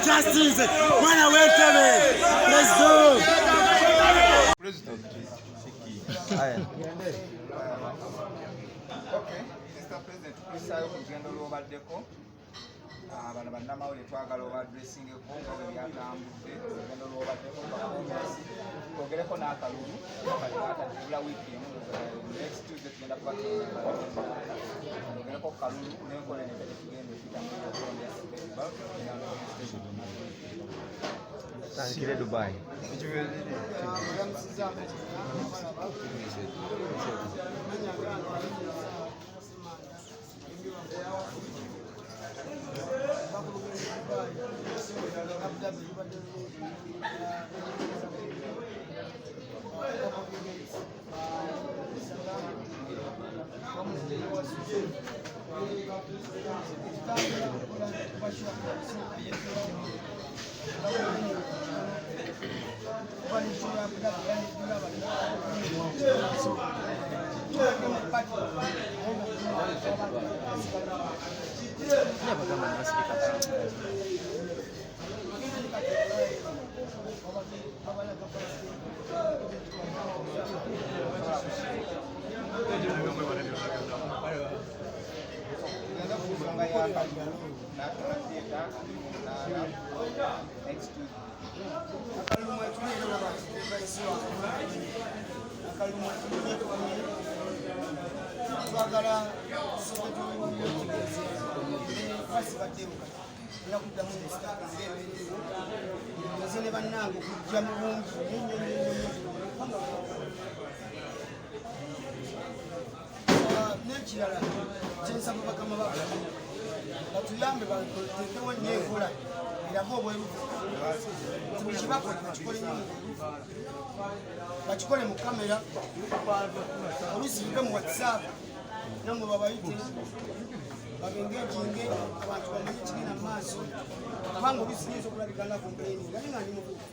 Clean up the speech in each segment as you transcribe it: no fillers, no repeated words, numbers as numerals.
Justice, when I wait to me, let's go. President. Okay, Mr. President, please say kugenda olwobaddeko bano bannamawulire twagala obadressingeko nga bwe byatambudde kugenda olwobaddeko twogereko n'akalulu atadibula wiiki emu next Tuesday tugenda kuba twogereko kalulu n'enkola nete tetugenda Tangkire Dubai. bakikole mu kamera oluusi bibe mu WhatsApp namwe babayite bagengekinge abantu bamanye kigenda mu maaso kubanga oluusi nyinza okulabika na complaining naye nga ndi mukugu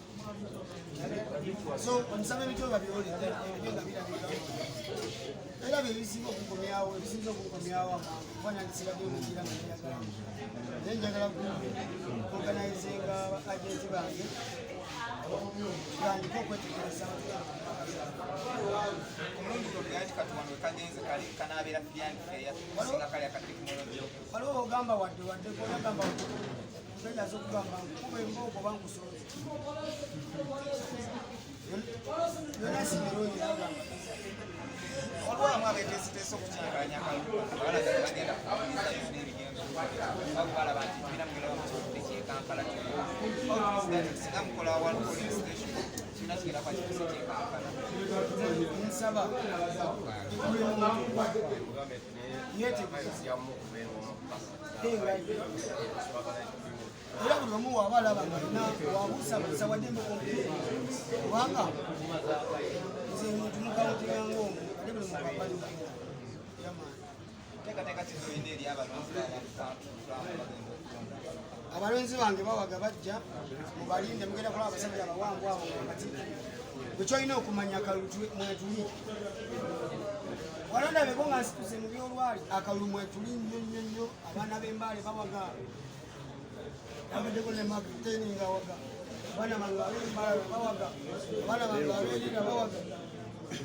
so omusaba ebityo babyolidde ebyo nga birabika era bye bisinga okukomyawo ebisinza okukomyawo banandisibadde omugira nga njagala naye njagala organizinga agenti bange tandika okwetegereza waliwo ogamba wadde konagamba tejaza okugamba nkuba emboogo bankusoza yona simeroni agamba olwamu abeteesiteesa okukinkanya akalulu bagenda kukuliza yonna ebigenzo bakubalaba nti tulina mugera wamukitunde kyekampala singa mukola wa police station kirina kigenda kwa kituusa kyekampala nsaba era buli omu waabalaba nga alina wabuusabuusa waddembe kompyuta kubanga nze muntu mukawuntira ng'omu ate buli mukabali abalonzi bange bawaga bajja mubalinde mugenda kulaba abasajja abawanvu abo wakati bwekyolina okumanya akalulu mwetuli walondabeko nga nsituse mu byolwali akalulu mwetuli nnyo nnyo nnyo abaana b'embaale bawaga abaddeko ne makiteni nga waga abaana bange ab'embaale bawaga abaana bange ab'erira bawaga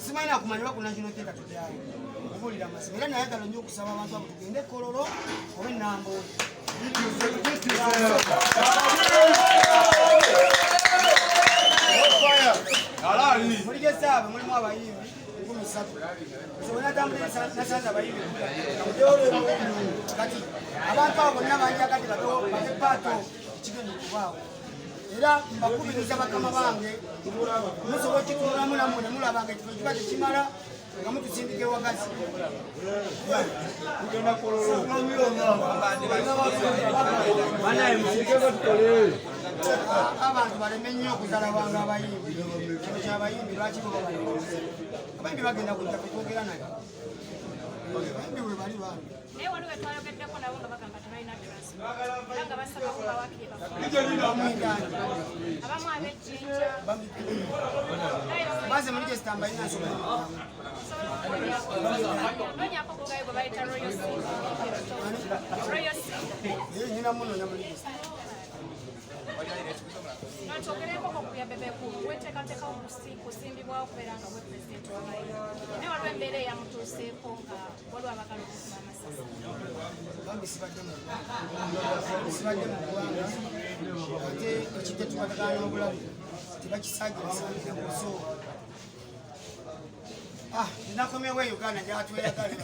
simalina kumanya bakuna kino teeka tudyawo okubuulira amasimu era nayagala nnyo okusaba abantu abo tugende kololo oba enambooli muligezaabe mulimu abayimbi 13 so wenatambulire nasanze abayimbi kati abantu abo bonna banja kati batepaato kigenda okubaawo era mbakubiriza bakama bange musobola okitunulamu namwe ne mulabanga ekifo kiba tekimala nga mutusindika ewagazi abantu baleme nnyo okutalabanga abayimbi kino kyabayimbi lwaki abayimbi bagenda kujja kutwogera naye abayimbi bwe bali bambi naye waliwo etwayogeddeko nabo nga bagamba tebalina transport era nga basaba kubawakire abamu ab'ejjinja baze muri gyesitamba ina nsobola nonyako kugayo gwe bayita royal nyina muno nyamuli gyesitamba notwogereko okuya bebekulu weteekateekawo kusimbibwawo okubeera nga bwe pulezidenti wabayo naye waliwo embeera eyamutuuseeko nga waliwo abagala okukuba amasasi bambi sibadde mu ggwanga ate ekidde tubatagana n'obulamu tebakisaagira kuso enakomyewo e Uganda gyatweyagale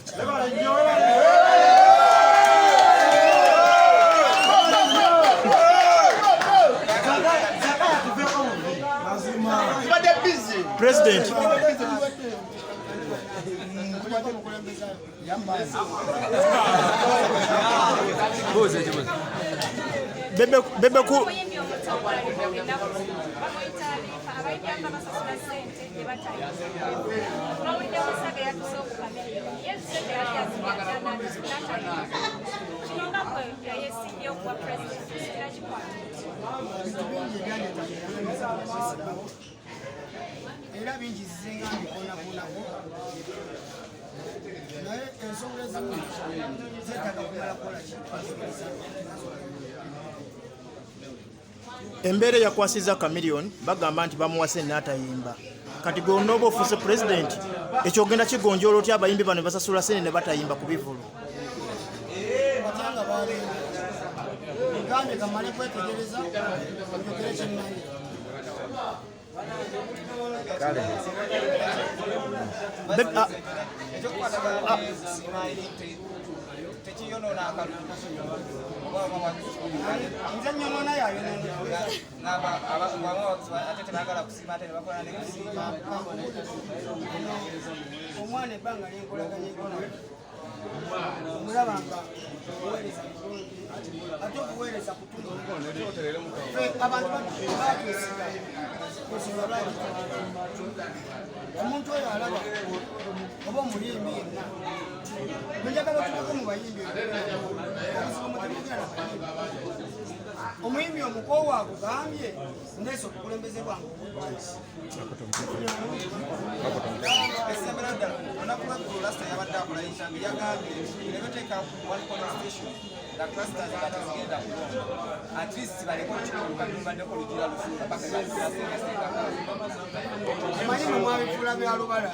President. Bebeku omuyimbi omutongole byogeddako bamuyitaliika abayimbi basasula ssente gye batayinza n'owulidde musaga yatuse okukamiliyoni ye ssente yali yaziyatanatayinza kino nga bwe yayesimbye okuba pulezidenti era kikwata era bingi zizenga mbikonakunako naye ensonga ezimu zeetaaga kumala kukola kintu embeera yakwasiza Chameleone bagamba nti bamuwase n'atayimba kati gwe onooba ofuuse pulezidenti ekyogenda kigonjoola otya abayimbi bano basasula sente ne batayimba ku bivulu batanga balenga gambye kamale kwetegereza njogere kyennaye tekiyonoona akalulu nze nyonoona ate tebagala kusiima ate nebakola nekusiima omwana ebbanga lyenkolaganya ekona omulaba nga okuweereza bulungi ate okuweereza kutumu abantu batwesiga kwesiga lwaki omuntu oyo alaba oba omuyimbi yenna nenjagala otuleko mu bayimbi omuyimbi omukoowa agugambye ndeesa okukulembeze bwange esembera ddala olunaku lweggulu lasita yabadde akola ensange yagambye nebateeka one polling station nga clusters nga tezigenda kulonda at least baleko ekikuka nibaddeko lugira lusuula paka omanyi nomwabifuula bya lubala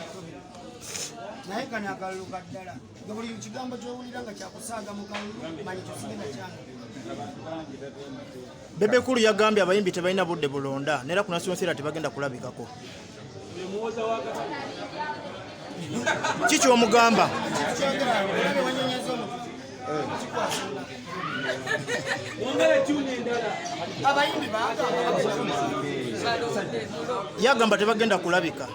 naye kano akalulu kaddala nga buli kigambo kyowulira nga kyakusaaga mu kalulu manyi kyosigenda kyange Bebekulu yagambye abayimbi tebalina budde bulonda nera ku national theatre tebagenda kulabikako kiki omugamba abayimbi yagamba tebagenda kulabika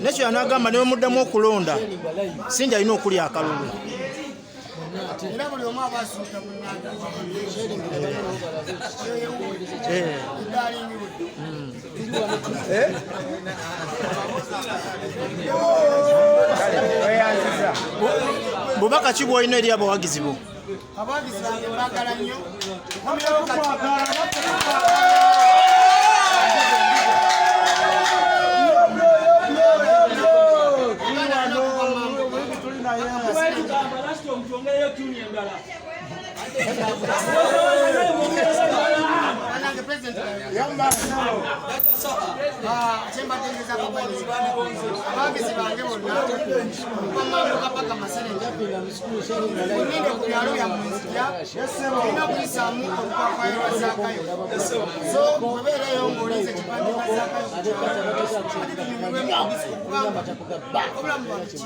nekyo yanagamba ne bemuddamu okulonda sinja alina okulya akalulu era buli omu aba asuuta munnaga bubaka ki bwolina eri abawagizi bo abawagizi bange mbagala nnyo kyembadde ngeza kubanyiza abagizi bange bonna bamambuka paka maserenge oninde ku byalo byammwe nzija olina okuyisaamu olupapaayo lwa zaakayo so webeereyo ng'olinze ekipande kya zaakayo ate tunyumirwemu obisiko kubanga obulamu bwaki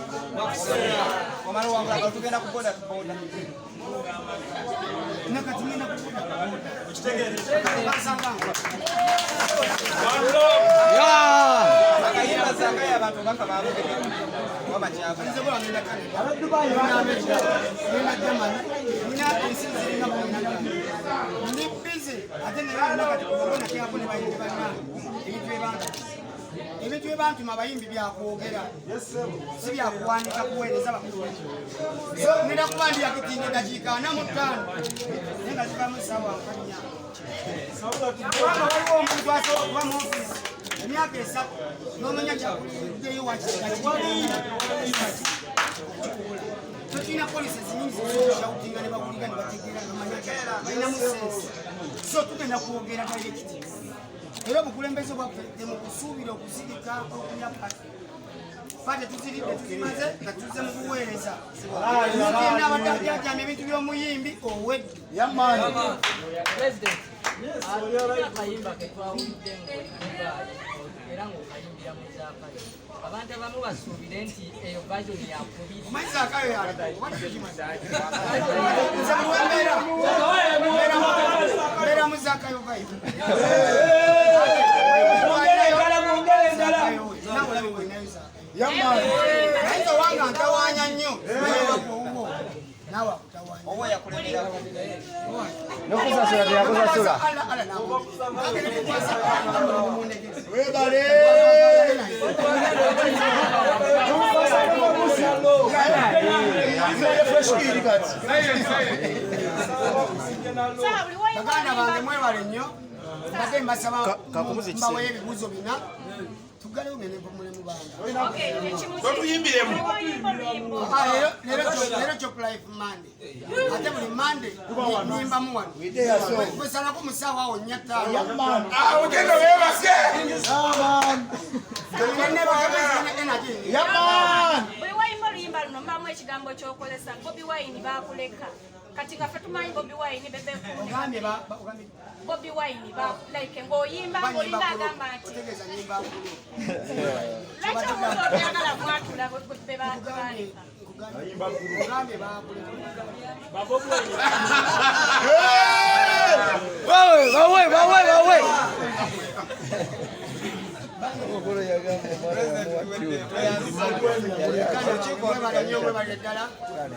omala wangula tugenda ku boda tuboda nakati ngenda akayimba zaakayo abantu baka baabugede oba kyava ndi bize ate nakati kubabonakyako ne bayimbi bannange ebintu byebantuma abayimbi byakwogera si byakuwanika kuweereza bakulu so ngenda kuba ndi yakutinde dakiika 45 naye nga zivamu essaawa 4 kubanga waliwo omuntu asobola kuba mu ofisi emyaka 3 n'omanya kyakuliddeyo wakikakikirira tokirina polisi ezinyingi zishawutinga ne bawulira ne bategeera bamanya balinamu sensi so tugenda kwogera direkiti era obukulembeze bwaffe mu kusuubira okuzirika okulya pate tuziridde tuzimaze nga tuzze mu kuweereza tugenda abaddabyajama ebintu by'omuyimbi owedde akayimba ketwawulidde era ng'okayimbira mu zaakayo abantu abamu basuubire nti eyo vajoni yakubiri omanyi zaakayo mbeera mu zaakayo vayo naye owanga ntawaanya nnyo naawe akutawaanya oba yakulembera nokusasula teyakusasula webale baganda bange mwebale nnyo mbadde mbasaba mbaweyo ebibuuzo bina tugalewo ngenevo mulemu bange leero joplife mande ate buli mande nimbamu wano kwesalako musaawa awo 4 ogenda webase buli wayimba oluyimba luno mbamu ekigambo kyokozesa Bobi Wine bakuleka kati nga ffe tumanyi Bobi Wine Bobi Wine like ng'oyimba ng'olinga agamba nti lwaki omuntu obyagala mwatula be baaleka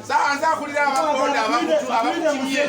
sanza akulira abakonda abamutumye